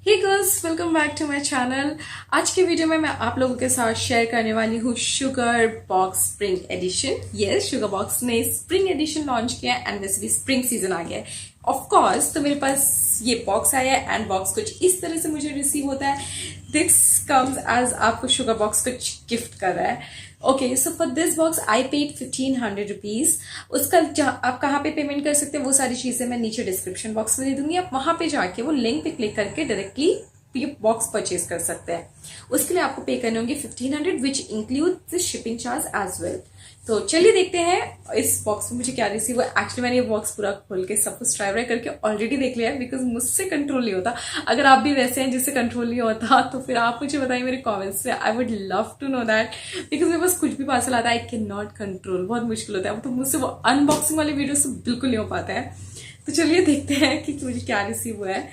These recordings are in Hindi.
Hey girls, welcome back to my channel. आज की वीडियो में मैं आप लोगों के साथ शेयर करने वाली हूँ Sugar Box spring edition. Yes, Sugar Box ने स्प्रिंग एडिशन लॉन्च किया है एंड वैसे भी स्प्रिंग सीजन आ गया है ऑफ कोर्स। तो मेरे पास ये बॉक्स आया है एंड बॉक्स कुछ इस तरह से मुझे रिसीव होता है। दिस कम्स एज आपको शुगर बॉक्स कुछ गिफ्ट कर रहा है। Okay, so for this box I paid 1500 rupees. उसका आप कहाँ पे पेमेंट कर सकते हैं वो सारी चीजें मैं नीचे डिस्क्रिप्शन बॉक्स में दे दूंगी। आप वहां पे जाके वो लिंक पे क्लिक करके डायरेक्टली ये बॉक्स परचेज कर सकते हैं। उसके लिए आपको पे करने होंगे 1500 which include the shipping charge as well. तो चलिए देखते हैं इस बॉक्स में मुझे क्या रिसीव हुआ। एक्चुअली मैंने ये बॉक्स पूरा खोल के सब कुछ ट्राई करके ऑलरेडी देख लिया है बिकॉज मुझसे कंट्रोल नहीं होता। अगर आप भी वैसे हैं जिससे कंट्रोल नहीं होता तो फिर आप मुझे बताइए मेरे कमेंट्स से। I would love to know that because मेरे पास कुछ भी पार्सल आता है आई कैन नॉट कंट्रोल, बहुत मुश्किल होता है। तो मुझसे वो अनबॉक्सिंग वाले वीडियो से बिल्कुल नहीं हो पाता है। तो चलिए देखते हैं कि मुझे क्या रिसीव हुआ है।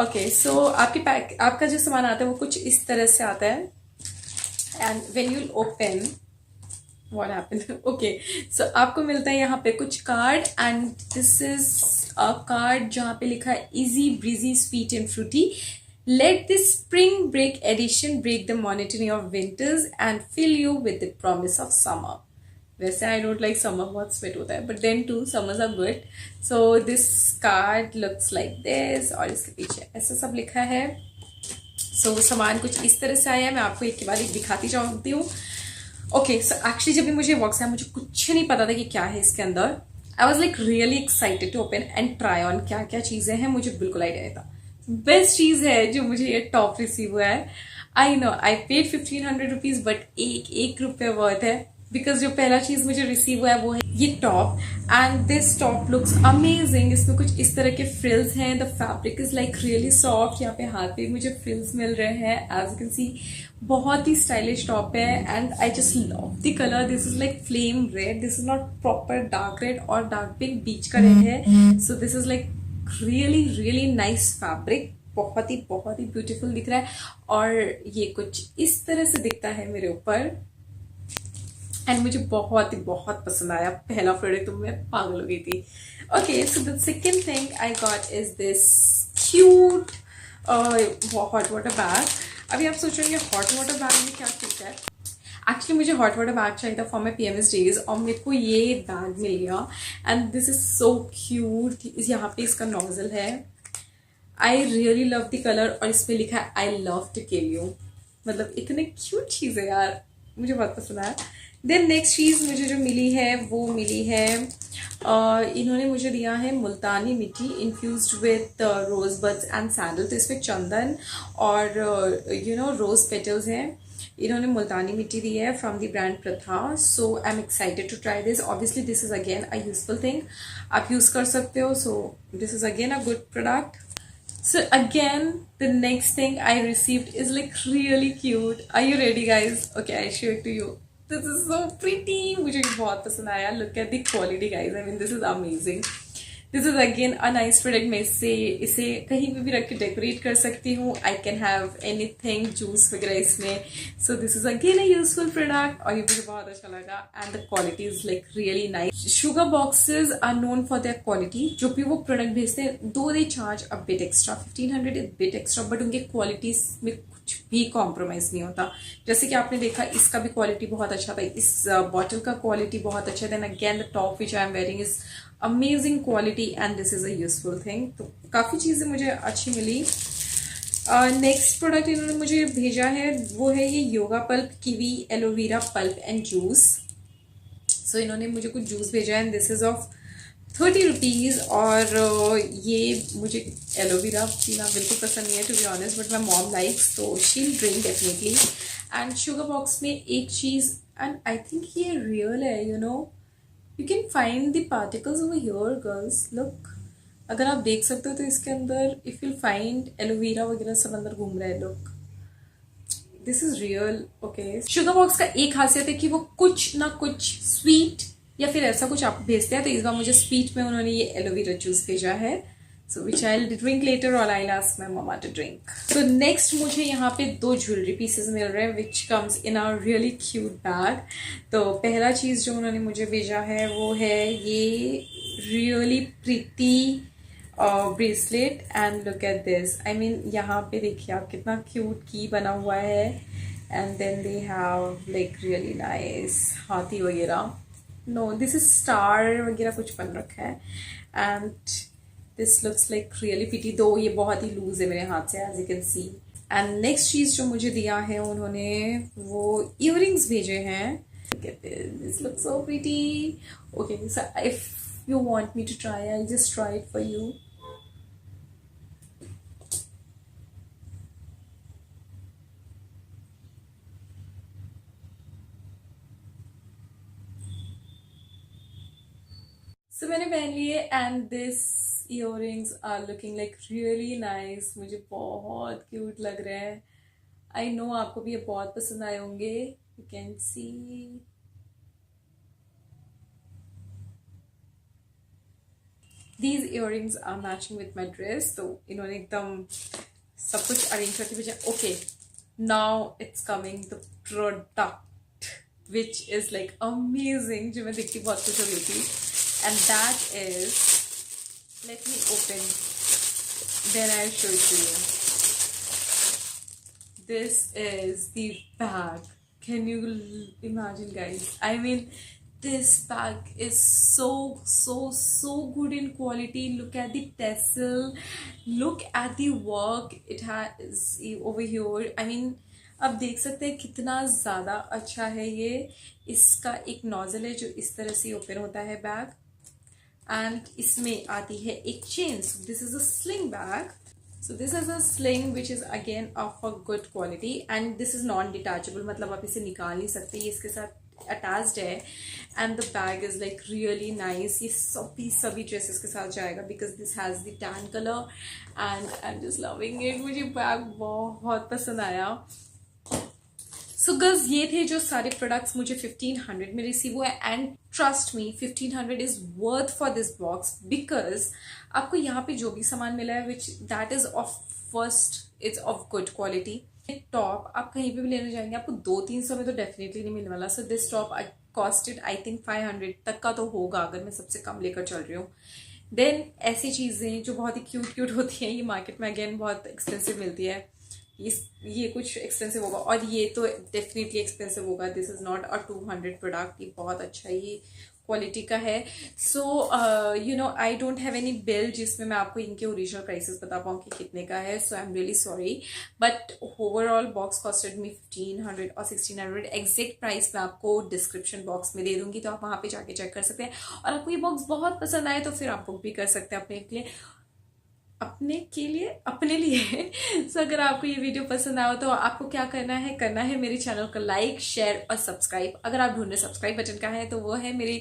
ओके, सो आपका जो सामान आता है वो कुछ इस तरह से आता है and when you open what happened okay, so आपको मिलता है यहाँ पे कुछ card and this is a card जहाँ पे लिखा है easy breezy sweet and fruity. Let this spring break edition break the monotony of winters and fill you with the promise of summer. वैसे आई डोंट लाइक समर, बहुत स्वेट होता है, but then too summers are good. So this card looks like this और इसके पीछे ऐसा सब लिखा है। सो सामान कुछ इस तरह से आया है, मैं आपको एक के बाद एक दिखाती जाती हूँ। ओके, सो एक्चुअली जब भी मुझे बॉक्स आया मुझे कुछ नहीं पता था कि क्या है इसके अंदर। I was like really excited to open and try on क्या क्या चीजें हैं, मुझे बिल्कुल आइडिया नहीं था। बेस्ट चीज है जो मुझे ये टॉप रिसीव हुआ है। I know I paid 1500 rupees but एक एक रुपये वर्थ है बिकॉज जो पहला चीज मुझे रिसीव हुआ है वो है ये top and this top looks amazing. इसमें कुछ इस तरह के फ्रिल्स हैं। The fabric is like really soft. यहाँ पे हाथ पे मुझे फ्रिल्स मिल रहे हैं एज यू कैन सी। बहुत ही स्टाइलिश टॉप है and I just love the colour. This is like flame red, this is not proper dark red और डार्क पिंक, बीच का रेड है। सो this is like really really nice fabric. बहुत ही ब्यूटीफुल दिख रहा है और ये कुछ इस तरह से दिखता है मेरे ऊपर एंड मुझे बहुत पसंद आया। पहला प्रोडक्ट तो मैं पागल हो गई थी। Okay, so the second thing I got is this cute hot water bag. अभी आप सोच रहे हैं हॉट वाटर बैग में क्या चीज है। एक्चुअली मुझे हॉट वाटर बैग चाहिए था फॉर माई PMS डेज और मेरे को ये बैग मिल गया and this is so cute. यहाँ पे इसका नोजल है। I really love the colour और इस पे लिखा है I love to kill you. मतलब इतने क्यूट चीज है यार, मुझे बहुत पसंद आया। देन नेक्स्ट चीज मुझे जो मिली है वो मिली है इन्होंने मुझे दिया है Multani mitti infused with rose buds and sandal. तो इसमें चंदन और रोज पेटल्स हैं। इन्होंने मुल्तानी मिट्टी दी है from the brand Pratha. So I am excited to try this. Obviously this is again a useful thing, आप यूज कर सकते हो। So this is again a good product. So again, the next thing I received is like really cute. Are you ready, guys? Okay, I'll show it to you. This is so pretty. मुझे बहुत पसंद आया. Look at the quality, guys. I mean, this is amazing. This is again a nice product. मैं इसे कहीं पे भी रख के डेकोरेट कर सकती हूँ। I can have anything, juice वगैरह इसमें। So this is again a useful product और ये मुझे बहुत अच्छा लगा and the quality is like really nice. Sugar Boxes are known for their quality. जो भी वो प्रोडक्ट भेजते हैं though they charge a bit extra, 1500 is bit extra, but उनके क्वालिटी में कुछ भी कॉम्प्रोमाइज नहीं होता। जैसे कि आपने देखा इसका भी क्वालिटी बहुत अच्छा था, इस बॉटल का क्वालिटी बहुत अच्छा। Then again the top which I am wearing is amazing quality and this is a useful thing. तो काफ़ी चीज़ें मुझे अच्छी मिली। नेक्स्ट प्रोडक्ट इन्होंने मुझे भेजा है वो है ये yoga pulp kiwi aloe vera pulp and juice. So इन्होंने मुझे कुछ जूस भेजा है and this is of 30 rupees. और ये मुझे एलोवेरा पीना बिल्कुल पसंद नहीं है to be honest, but my mom likes तो she drink definitely. And sugar box में एक चीज़ एंड आई थिंक ये रियल है, you know You can find the particles over here, girls. Look, अगर आप देख सकते हो तो इसके अंदर if you'll find एलोवेरा वगैरह सब अंदर घूम रहा है। Look, this is real. Okay. Sugar box का एक खासियत है कि वो कुछ ना कुछ स्वीट या फिर ऐसा कुछ आप भेजते हैं। तो इस बार मुझे स्वीट में उन्होंने ये एलोवेरा जूस भेजा है। So which I'll drink later or I'll ask my mama to drink. So next मुझे यहाँ पे दो ज्वेलरी पीसेस मिल रहे हैं which comes in a really cute bag. तो पहला चीज़ जो उन्होंने मुझे भेजा है वो है ये really pretty bracelet and look at this, I mean यहाँ पे देखिए आप कितना क्यूट की बना हुआ है and then they have like really nice हाथी वगैरह, नो दिस इज स्टार वगैरह कुछ बन रखा है and this looks like really pretty, though ये बहुत ही लूज है मेरे हाथ से as you can see. And next चीज जो मुझे दिया है उन्होंने वो इयररिंग्स भेजे हैं, this looks so pretty. Okay so if you want me to try, I'll just try it for you. So मैंने पहन लिए and this earrings are looking like really nice, मुझे बहुत क्यूट लग रहे हैं। I know आपको भी ये बहुत पसंद आए होंगे, you can see। These earrings are matching with my dress, तो इन्होंने एकदम सब कुछ अरेंज करके भेजा। Okay now it's coming the product which is like amazing, जो मैं देखती बहुत कुछ हो रही थी and that is, let me open then I show it to you. This is the bag, can you imagine guys, I mean this bag is so good in quality. Look at the tassel, look at the work it has over here. I mean आप देख सकते हैं कितना ज़्यादा अच्छा है ये। इसका एक नोजल है जो इस तरह से ओपन होता है बैग एंड इसमें आती है एक chain. So this is a sling bag, so this is a sling which is again of a good quality and this is non detachable, मतलब आप इसे निकाल नहीं सकते, ये इसके साथ अटैच्ड है and the bag is like really nice. ये सभी ड्रेसेस के साथ जाएगा because this has the tan colour and I am just loving it. मुझे बैग बहुत पसंद आया। सो गर्ल्स ये थे जो सारे प्रोडक्ट्स मुझे 1500 में रिसीव हुए and trust me 1500 is worth for this box because आपको यहाँ पे जो भी सामान मिला है which that is of first it's of good quality. Top आप कहीं पे भी लेने जाएंगे आपको 200-300 में तो डेफिनेटली नहीं मिलने वाला। So this top I costed I think 500 तक का तो होगा अगर मैं सबसे कम लेकर चल रही हूँ। देन ऐसी चीज़ें जो बहुत ही क्यूट होती हैं ये मार्केट में अगेन बहुत एक्सपेंसिव मिलती है, ये कुछ एक्सपेंसिव होगा और ये तो डेफिनेटली एक्सपेंसिव होगा। This is not a 200 product, ये बहुत अच्छा ये क्वालिटी का है। So you know I don't have any bill जिसमें मैं आपको इनके ओरिजिनल प्राइसेस बता पाऊँ कि कितने का है। So I am really sorry but overall box costed me 1500 और 1600। एग्जैक्ट प्राइस मैं आपको डिस्क्रिप्शन बॉक्स में दे दूंगी तो आप वहाँ पे जाके चेक कर सकते हैं। और आपको ये बॉक्स बहुत पसंद आए तो फिर आप बुक भी कर सकते हैं अपने लिए। सो अगर आपको ये वीडियो पसंद आया तो आपको क्या करना है मेरे चैनल को लाइक शेयर और सब्सक्राइब। अगर आप ढूंढ रहे सब्सक्राइब बटन का है तो वो है मेरे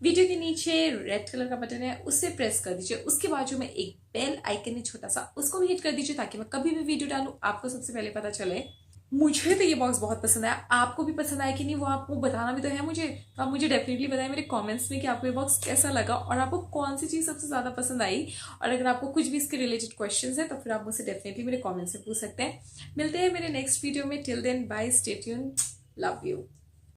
वीडियो के नीचे रेड कलर का बटन है, उससे प्रेस कर दीजिए। उसके बाजू में एक बेल आइकन है छोटा सा, उसको भी हिट कर दीजिए ताकि मैं कभी भी वीडियो डालूं आपको सबसे पहले पता चले। मुझे तो ये बॉक्स बहुत पसंद आया, आपको भी पसंद आया कि नहीं वो आपको बताना भी तो है मुझे। तो आप मुझे डेफिनेटली बताएं मेरे कमेंट्स में कि आपको ये बॉक्स कैसा लगा और आपको कौन सी चीज़ सबसे ज़्यादा पसंद आई। और अगर आपको कुछ भी इसके रिलेटेड क्वेश्चंस है तो फिर आप मुझसे डेफिनेटली मेरे कमेंट्स में पूछ सकते हैं। मिलते हैं मेरे नेक्स्ट वीडियो में, till then bye, stay tuned, love you.